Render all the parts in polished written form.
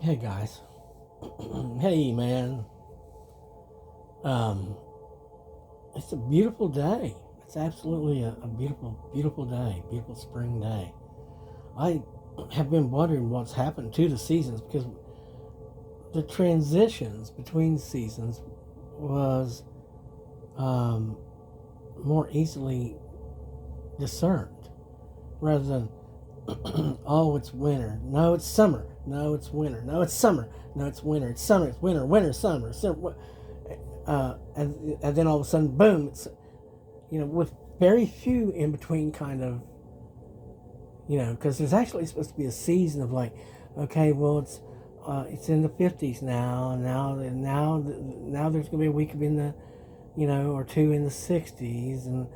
Hey guys. Hey man. Um, it's a beautiful day. It's absolutely a beautiful, beautiful day. Beautiful spring day. I have been wondering what's happened to the seasons because the transitions between seasons was um, more easily discerned rather than oh, it's winter. No, it's summer. No, it's winter. No, it's summer. No, it's winter. It's summer. It's winter. Winter. Summer. Summer. And then all of a sudden, boom! It's with very few in between, kind of, because there's actually supposed to be a season of like, okay, well, it's in the 50s now, now there's gonna be a week of in the, or two in the 60s, and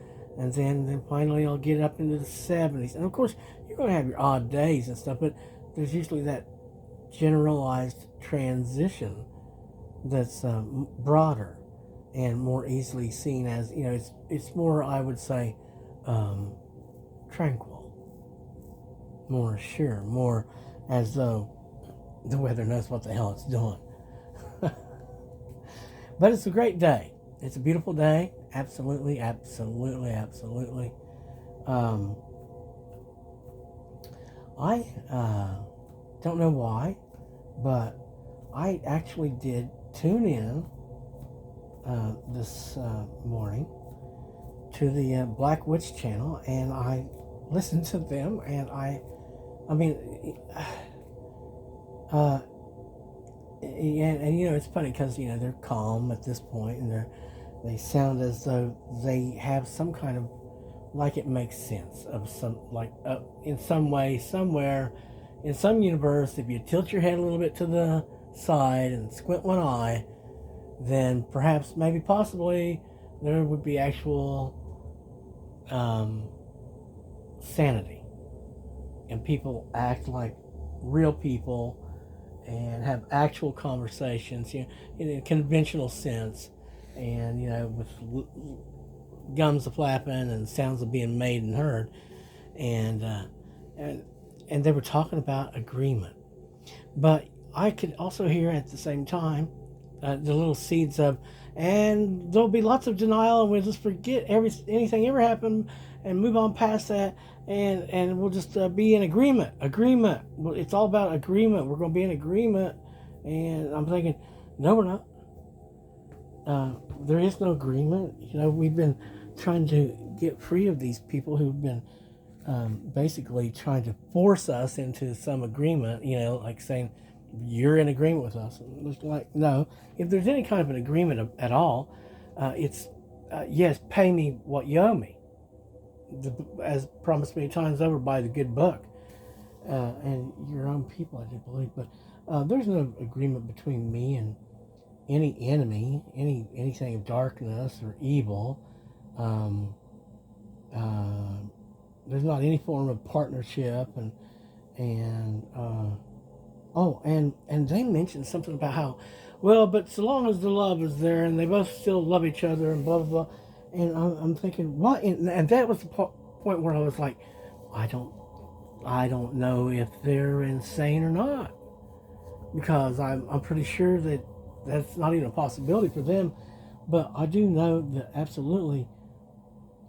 then finally I'll get up into the 70s, and of course you're gonna have your odd days and stuff, but there's usually that generalized transition that's broader and more easily seen as it's more, I would say, um, tranquil, more sure, more as though the weather knows what the hell it's doing. But it's a great day. It's a beautiful day. Absolutely, absolutely, absolutely. Um, I don't know why, but I actually did tune in this morning to the Black Witch channel, and I listened to them, and I mean, uh, and it's funny because they're calm at this point, and they sound as though they have some kind of, like, it makes sense of some, like, in some way, somewhere, in some universe, if you tilt your head a little bit to the side and squint one eye, then perhaps, maybe, possibly, there would be actual um, sanity, and people act like real people and have actual conversations, in a conventional sense, and with gums a flapping and sounds of being made and heard, and and and they were talking about agreement, but I could also hear at the same time the little seeds of, and there'll be lots of denial, and we'll just forget anything ever happened and move on past that, and we'll just be in agreement. Agreement. Well, it's all about agreement. We're going to be in agreement, and I'm thinking, no, we're not. There is no agreement. We've been trying to get free of these people who've been basically trying to force us into some agreement, like saying, you're in agreement with us. It's like, no, if there's any kind of an agreement at all, it's, yes, pay me what you owe me, as promised many times over by the good book, and your own people, I do believe. But there's no agreement between me and any enemy, anything of darkness or evil. Um, uh, there's not any form of partnership, and they mentioned something about how, well, but so long as the love is there and they both still love each other and blah blah blah, and I'm thinking, what? And that was the point where I was like, I don't I don't know if they're insane or not, because I'm pretty sure that that's not even a possibility for them, but I do know that absolutely,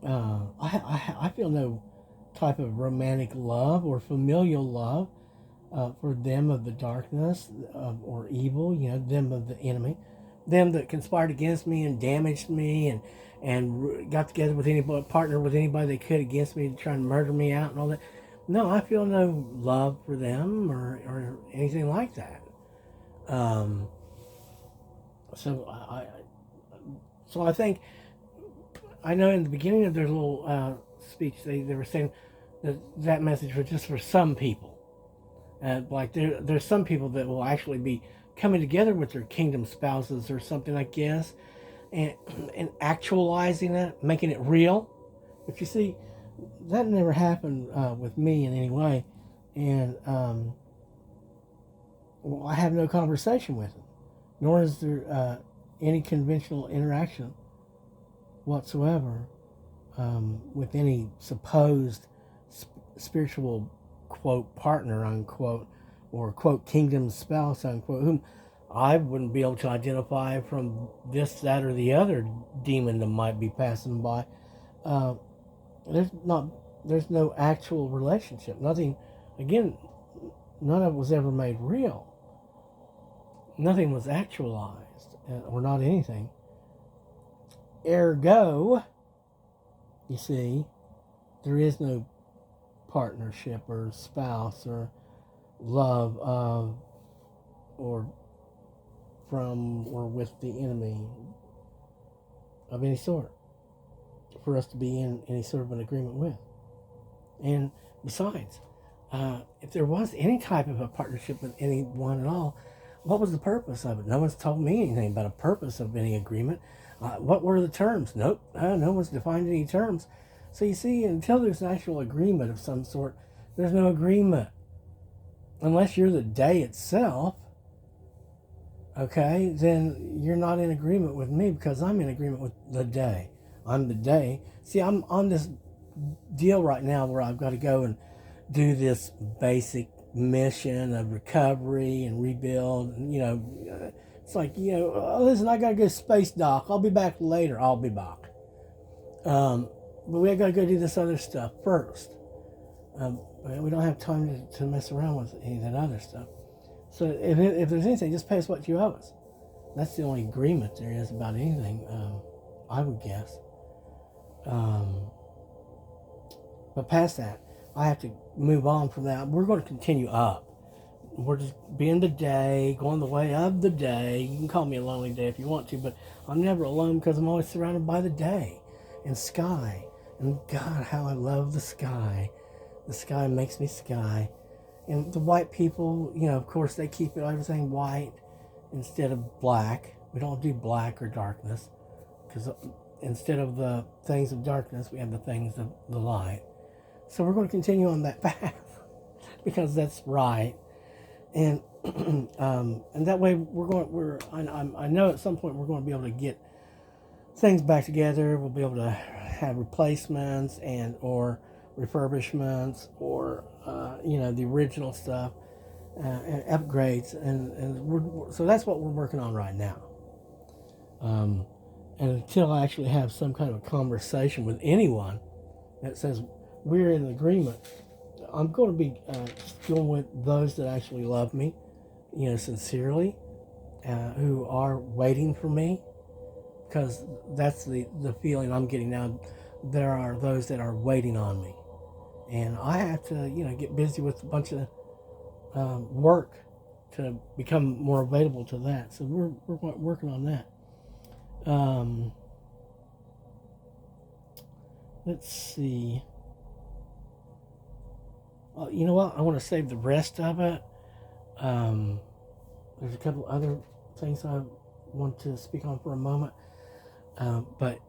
I feel no type of romantic love or familial love for them of the darkness, or evil, them of the enemy, them that conspired against me and damaged me, and got together with anybody, partner with anybody they could against me to try and murder me out and all that. No, I feel no love for them or anything like that. Um, so I think, I know in the beginning of their little speech, they were saying that message was just for some people. Like, there's some people that will actually be coming together with their kingdom spouses or something, I guess, and and actualizing it, making it real. But you see, that never happened with me in any way, and well, I have no conversation with them, nor is there any conventional interaction whatsoever with any supposed spiritual, quote, partner, unquote, or quote kingdom spouse unquote, whom I wouldn't be able to identify from this, that, or the other demon that might be passing by. Uh, there's not, there's no actual relationship. Nothing, again, none of it was ever made real. Nothing was actualized, or not anything. Ergo, you see, there is no partnership or spouse or love of or from or with the enemy of any sort for us to be in any sort of an agreement with. And besides, if there was any type of a partnership with anyone at all, what was the purpose of it? No one's told me anything about a purpose of any agreement. What were the terms? Nope, no one's defined any terms. So you see, until there's an actual agreement of some sort, there's no agreement. Unless you're the day itself, okay, then you're not in agreement with me because I'm in agreement with the day. I'm the day. See, I'm on this deal right now where I've got to go and do this basic mission of recovery and rebuild. And, it's like, oh, listen, I got to go to space dock. I'll be back later. I'll be back. But we got to go do this other stuff first. We don't have time to mess around with any of that other stuff. So if there's anything, just pay us what you owe us. That's the only agreement there is about anything, I would guess. But past that, I have to move on from that. We're going to continue up. We're just being the day, going the way of the day. You can call me a lonely day if you want to, but I'm never alone because I'm always surrounded by the day and sky. And God, how I love the sky. The sky makes me sky. And the white people, of course, they keep everything white instead of black. We don't do black or darkness because instead of the things of darkness, we have the things of the light. So we're going to continue on that path because that's right. And and that way I know at some point we're going to be able to get things back together. We'll be able to have replacements and or refurbishments or the original stuff and upgrades and so that's what we're working on right now. And until I actually have some kind of a conversation with anyone that says we're in agreement, I'm going to be going with those that actually love me, sincerely, who are waiting for me, because that's the feeling I'm getting now. There are those that are waiting on me, and I have to get busy with a bunch of work to become more available to that. So we're working on that. Let's see. You know what? I want to save the rest of it. There's a couple other things I want to speak on for a moment. But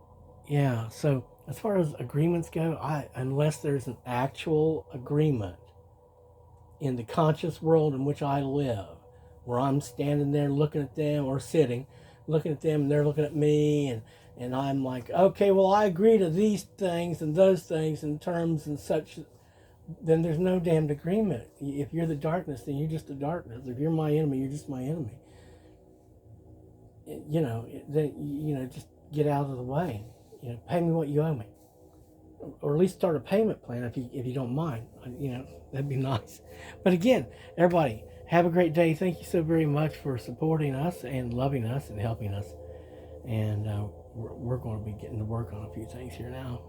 yeah, so as far as agreements go, unless there's an actual agreement in the conscious world in which I live, where I'm standing there looking at them or sitting, looking at them and they're looking at me and I'm like, okay, well, I agree to these things and those things in terms and such, then there's no damned agreement. If you're the darkness, then you're just the darkness. If you're my enemy, you're just my enemy. Then just get out of the way. Pay me what you owe me, or at least start a payment plan if you don't mind. That'd be nice. But again, everybody, have a great day. Thank you so very much for supporting us and loving us and helping us. And we're going to be getting to work on a few things here now.